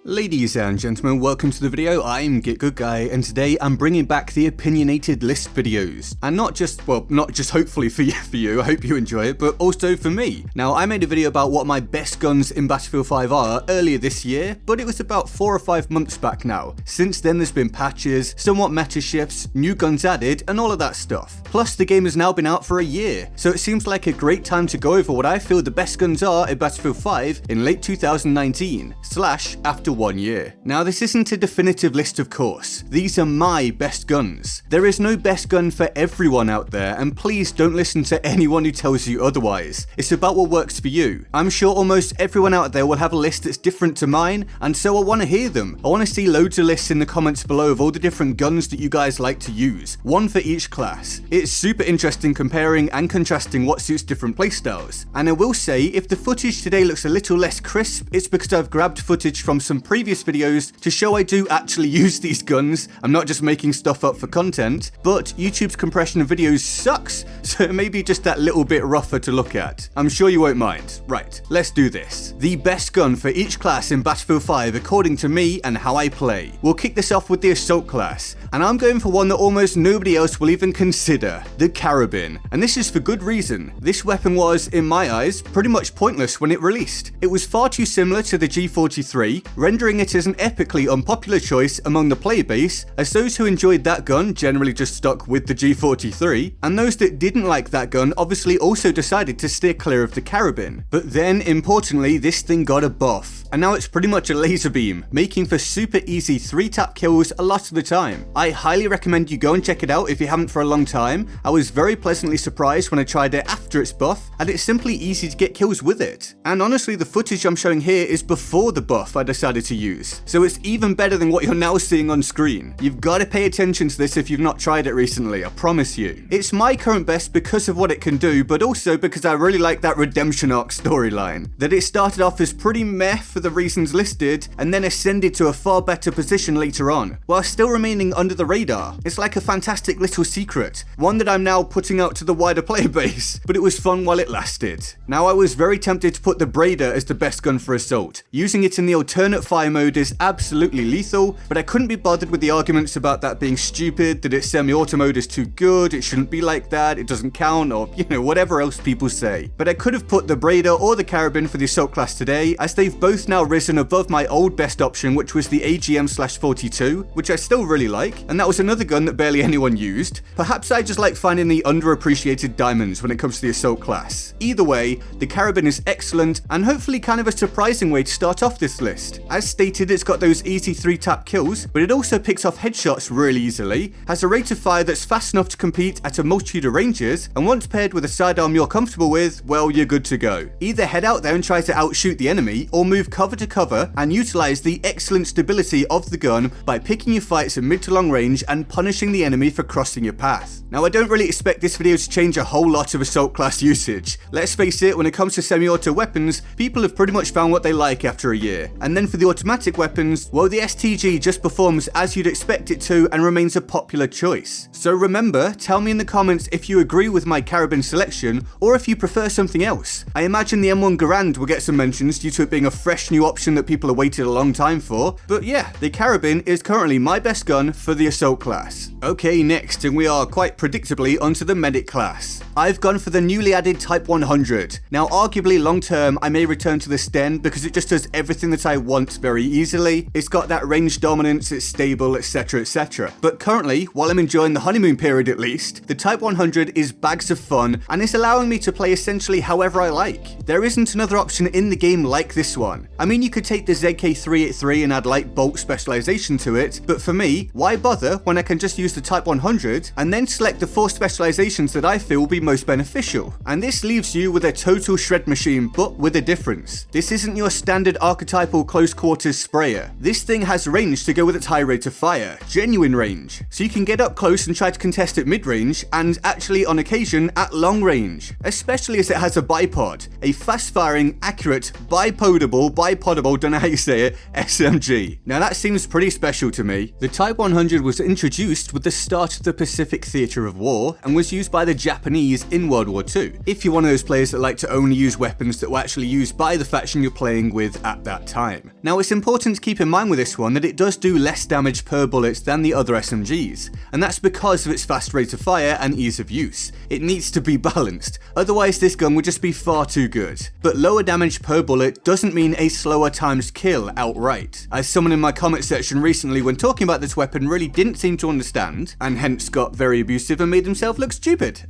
Ladies and gentlemen, welcome to the video. I'm GetGoodGuy, and today I'm bringing back the opinionated list videos. And not just hopefully for you, I hope you enjoy it, but also for me. Now, I made a video about what my best guns in Battlefield 5 are earlier this year, but it was about 4 or 5 months back now. Since then, there's been patches, somewhat meta shifts, new guns added, and all of that stuff. Plus, the game has now been out for a year, so it seems like a great time to go over what I feel the best guns are in Battlefield 5 in late 2019, / after 1 year. Now, this isn't a definitive list, of course. These are my best guns. There is no best gun for everyone out there, and please don't listen to anyone who tells you otherwise. It's about what works for you. I'm sure almost everyone out there will have a list that's different to mine, and so I want to hear them. I want to see loads of lists in the comments below of all the different guns that you guys like to use, one for each class. It's super interesting comparing and contrasting what suits different playstyles. And I will say, if the footage today looks a little less crisp, it's because I've grabbed footage from some previous videos to show I do actually use these guns. I'm not just making stuff up for content, but YouTube's compression of videos sucks, so it may be just that little bit rougher to look at. I'm sure you won't mind. Right, let's do this. The best gun for each class in Battlefield 5 according to me and how I play. We'll kick this off with the Assault class, and I'm going for one that almost nobody else will even consider, the Carbine. And this is for good reason. This weapon was, in my eyes, pretty much pointless when it released. It was far too similar to the G43, rendering it as an epically unpopular choice among the player base, as those who enjoyed that gun generally just stuck with the G43, and those that didn't like that gun obviously also decided to steer clear of the Carbine. But then, importantly, this thing got a buff, and now it's pretty much a laser beam, making for super easy 3-tap kills a lot of the time. I highly recommend you go and check it out if you haven't for a long time. I was very pleasantly surprised when I tried it after its buff, and it's simply easy to get kills with it. And honestly, the footage I'm showing here is before the buff I decided to use, so it's even better than what you're now seeing on screen. You've got to pay attention to this if you've not tried it recently, I promise you. It's my current best because of what it can do, but also because I really like that redemption arc storyline. That it started off as pretty meh for the reasons listed, and then ascended to a far better position later on, while still remaining under the radar. It's like a fantastic little secret, one that I'm now putting out to the wider player base, but it was fun while it lasted. Now, I was very tempted to put the Braider as the best gun for Assault. Using it in the alternate fire mode is absolutely lethal, but I couldn't be bothered with the arguments about that being stupid, that its semi-auto mode is too good, it shouldn't be like that, it doesn't count, or whatever else people say. But I could have put the Braider or the Carbine for the Assault class today, as they've both now risen above my old best option, which was the AGM/42, which I still really like, and that was another gun that barely anyone used. Perhaps I just like finding the underappreciated diamonds when it comes to the Assault class. Either way, the Carbine is excellent, and hopefully kind of a surprising way to start off this list. As stated, it's got those easy 3-tap kills, but it also picks off headshots really easily, has a rate of fire that's fast enough to compete at a multitude of ranges, and once paired with a sidearm you're comfortable with, well, you're good to go. Either head out there and try to outshoot the enemy, or move cover to cover and utilize the excellent stability of the gun by picking your fights at mid to long range and punishing the enemy for crossing your path. Now, I don't really expect this video to change a whole lot of Assault class usage. Let's face it, when it comes to semi-auto weapons, people have pretty much found what they like after a year. And then for the automatic weapons, well, the STG just performs as you'd expect it to and remains a popular choice. So remember, tell me in the comments if you agree with my Carbine selection, or if you prefer something else. I imagine the M1 Garand will get some mentions due to it being a fresh new option that people have waited a long time for, but yeah, the Carbine is currently my best gun for the Assault class. Okay, next, and we are quite predictably onto the Medic class. I've gone for the newly added Type 100. Now, arguably long term, I may return to the Sten because it just does everything that I want very easily. It's got that range dominance, it's stable, etc, etc. But currently, while I'm enjoying the honeymoon period at least, the Type 100 is bags of fun, and it's allowing me to play essentially however I like. There isn't another option in the game like this one. I mean, you could take the ZK383 and add light bolt specialization to it, but for me, why bother when I can just use the Type 100 and then select the 4 specializations that I feel will be most beneficial. And this leaves you with a total shred machine, but with a difference. This isn't your standard archetypal close quarters sprayer. This thing has range to go with its high rate of fire, genuine range. So you can get up close and try to contest at mid-range, and actually on occasion at long range. Especially as it has a bipod, a fast-firing, accurate, bipodable, don't know how you say it, SMG. Now that seems pretty special to me. The Type 100 was introduced with the start of the Pacific Theatre of War, and was used by the Japanese in World War II. If you're one of those players that like to only use weapons that were actually used by the faction you're playing with at that time. Now Now it's important to keep in mind with this one that it does do less damage per bullet than the other SMGs, and that's because of its fast rate of fire and ease of use. It needs to be balanced, otherwise this gun would just be far too good. But lower damage per bullet doesn't mean a slower timed kill outright, as someone in my comment section recently when talking about this weapon really didn't seem to understand, and hence got very abusive and made himself look stupid.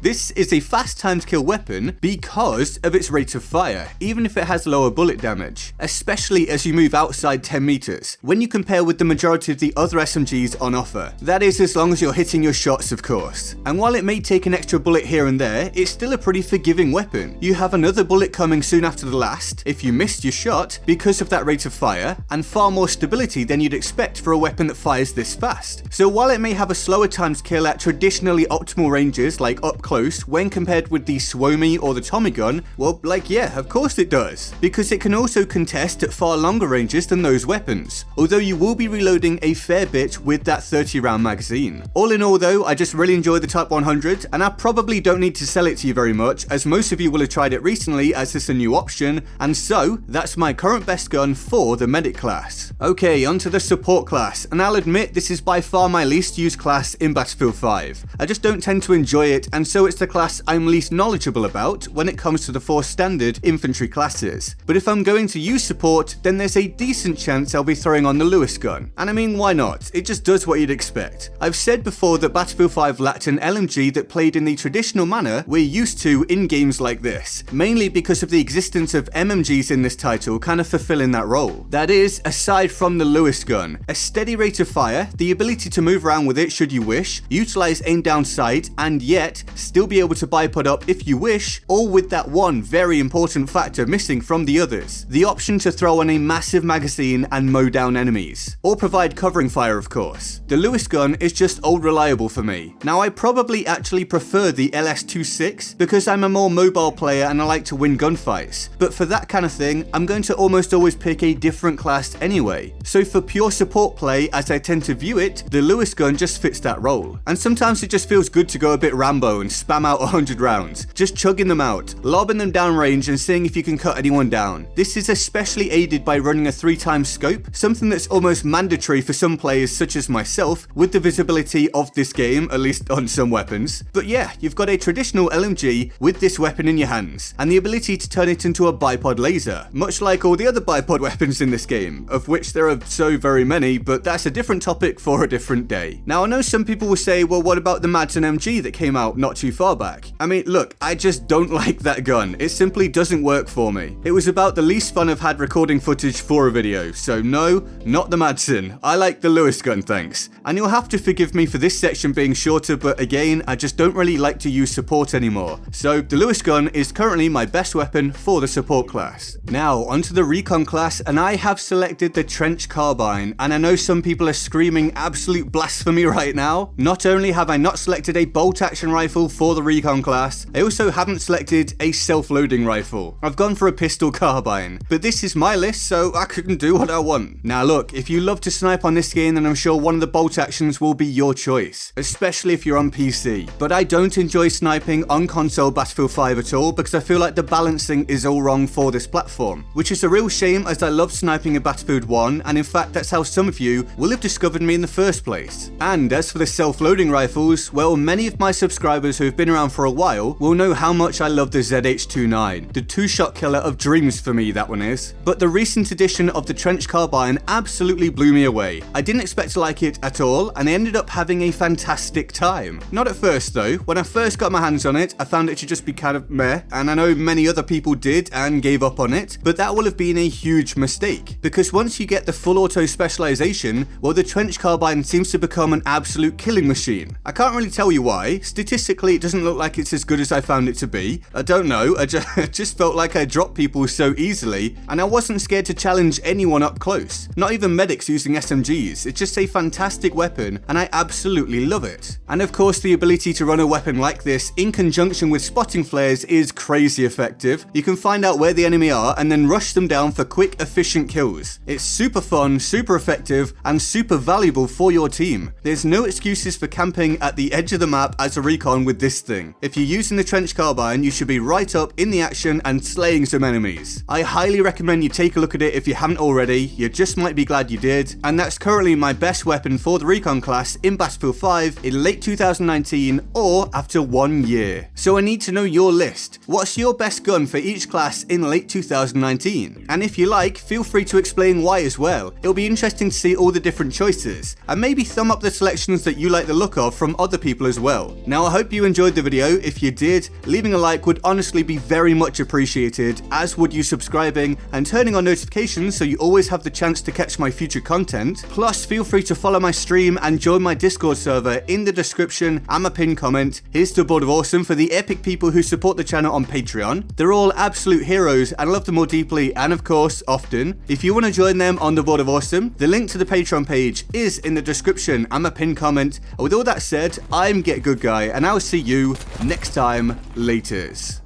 This is a fast timed kill weapon because of its rate of fire, even if it has lower bullet damage, especially as you move outside 10 meters, when you compare with the majority of the other SMGs on offer. That is as long as you're hitting your shots, of course. And while it may take an extra bullet here and there, it's still a pretty forgiving weapon. You have another bullet coming soon after the last, if you missed your shot, because of that rate of fire, and far more stability than you'd expect for a weapon that fires this fast. So while it may have a slower timed kill at traditionally optimal ranges like up close when compared with the Suomi or the Tommy gun, well, like yeah, of course it does, because it can also contest at far longer ranges than those weapons, although you will be reloading a fair bit with that 30 round magazine. All in all though, I just really enjoy the Type 100, and I probably don't need to sell it to you very much, as most of you will have tried it recently as it's a new option, and so that's my current best gun for the medic class. Okay, onto the support class, and I'll admit this is by far my least used class in Battlefield 5. I just don't tend to enjoy it, and so it's the class I'm least knowledgeable about when it comes to the 4 standard infantry classes. But if I'm going to use support, then there's a decent chance I'll be throwing on the Lewis gun. And I mean, why not? It just does what you'd expect. I've said before that Battlefield 5 lacked an LMG that played in the traditional manner we're used to in games like this, mainly because of the existence of MMGs in this title kind of fulfilling that role. That is, aside from the Lewis gun, a steady rate of fire, the ability to move around with it should you wish, utilize aim down sight, and yet still be able to bipod up if you wish, all with that one very important factor missing from the others, the option to throw on a massive magazine and mow down enemies, or provide covering fire of course. The Lewis gun is just old reliable for me. Now I probably actually prefer the LS26 because I'm a more mobile player and I like to win gunfights, but for that kind of thing I'm going to almost always pick a different class anyway. So for pure support play, as I tend to view it, the Lewis gun just fits that role. And sometimes it just feels good to go a bit Rambo and spam out 100 rounds, just chugging them out, lobbing them down range and seeing if you can cut anyone down. This is especially aided by running a 3x scope, something that's almost mandatory for some players such as myself with the visibility of this game, at least on some weapons. But yeah, you've got a traditional LMG with this weapon in your hands, and the ability to turn it into a bipod laser, much like all the other bipod weapons in this game, of which there are so very many, but that's a different topic for a different day. Now I know some people will say, well, what about the Madsen MG that came out not too far back? I mean, look, I just don't like that gun. It simply doesn't work for me. It was about the least fun I've had recording footage for a video, so no, not the Madsen. I like the Lewis gun, thanks. And you'll have to forgive me for this section being shorter, but again, I just don't really like to use support anymore. So the Lewis gun is currently my best weapon for the support class. Now, onto the recon class, and I have selected the Trench Carbine, and I know some people are screaming absolute blasphemy right now. Not only have I not selected a bolt action rifle for the recon class, I also haven't selected a self-loading rifle. I've gone for a pistol carbine, but this is my list, so I can do what I want. Now look, if you love to snipe on this game, then I'm sure one of the bolt actions will be your choice, especially if you're on PC. But I don't enjoy sniping on console Battlefield 5 at all because I feel like the balancing is all wrong for this platform, which is a real shame as I love sniping in Battlefield 1, and in fact that's how some of you will have discovered me in the first place. And as for the self-loading rifles, well, many of my subscribers who have been around for a while will know how much I love the ZH-29, the two-shot killer of dreams for me, that one is. But the recent edition of the Trench Carbine absolutely blew me away. I didn't expect to like it at all, and I ended up having a fantastic time. Not at first though. When I first got my hands on it, I found it to just be kind of meh, and I know many other people did and gave up on it, but that will have been a huge mistake, because once you get the full auto specialization, well, the Trench Carbine seems to become an absolute killing machine. I can't really tell you why. Statistically, it doesn't look like it's as good as I found it to be. I don't know, I just felt like I dropped people so easily, and I wasn't scared to challenge anyone up close. Not even medics using SMGs. It's just a fantastic weapon, and I absolutely love it. And of course, the ability to run a weapon like this in conjunction with spotting flares is crazy effective. You can find out where the enemy are and then rush them down for quick, efficient kills. It's super fun, super effective, and super valuable for your team. There's no excuses for camping at the edge of the map as a recon with this thing. If you're using the Trench Carbine, you should be right up in the action and slaying some enemies. I highly highly recommend you take a look at it if you haven't already. You just might be glad you did. And that's currently my best weapon for the Recon class in Battlefield 5 in late 2019 or after 1 year. So I need to know your list. What's your best gun for each class in late 2019? And if you like, feel free to explain why as well. It'll be interesting to see all the different choices, and maybe thumb up the selections that you like the look of from other people as well. Now I hope you enjoyed the video. If you did, leaving a like would honestly be very much appreciated, as would you subscribing and turning on notifications so you always have the chance to catch my future content. Plus, feel free to follow my stream and join my Discord server in the description and my pinned comment. Here's to a board of awesome for the epic people who support the channel on Patreon. They're all absolute heroes and I love them all deeply and of course often. If you want to join them on the board of awesome, the link to the Patreon page is in the description and my pinned comment. And with all that said, I'm GetGoodGuy and I'll see you next time. Laters.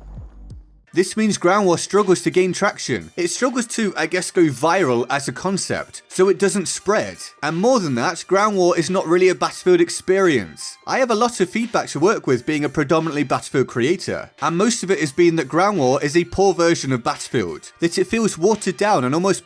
This means ground war struggles to gain traction. It struggles to, I guess, go viral as a concept, so it doesn't spread. And more than that, ground war is not really a Battlefield experience. I have a lot of feedback to work with being a predominantly Battlefield creator, and most of it has been that ground war is a poor version of Battlefield, that it feels watered down and almost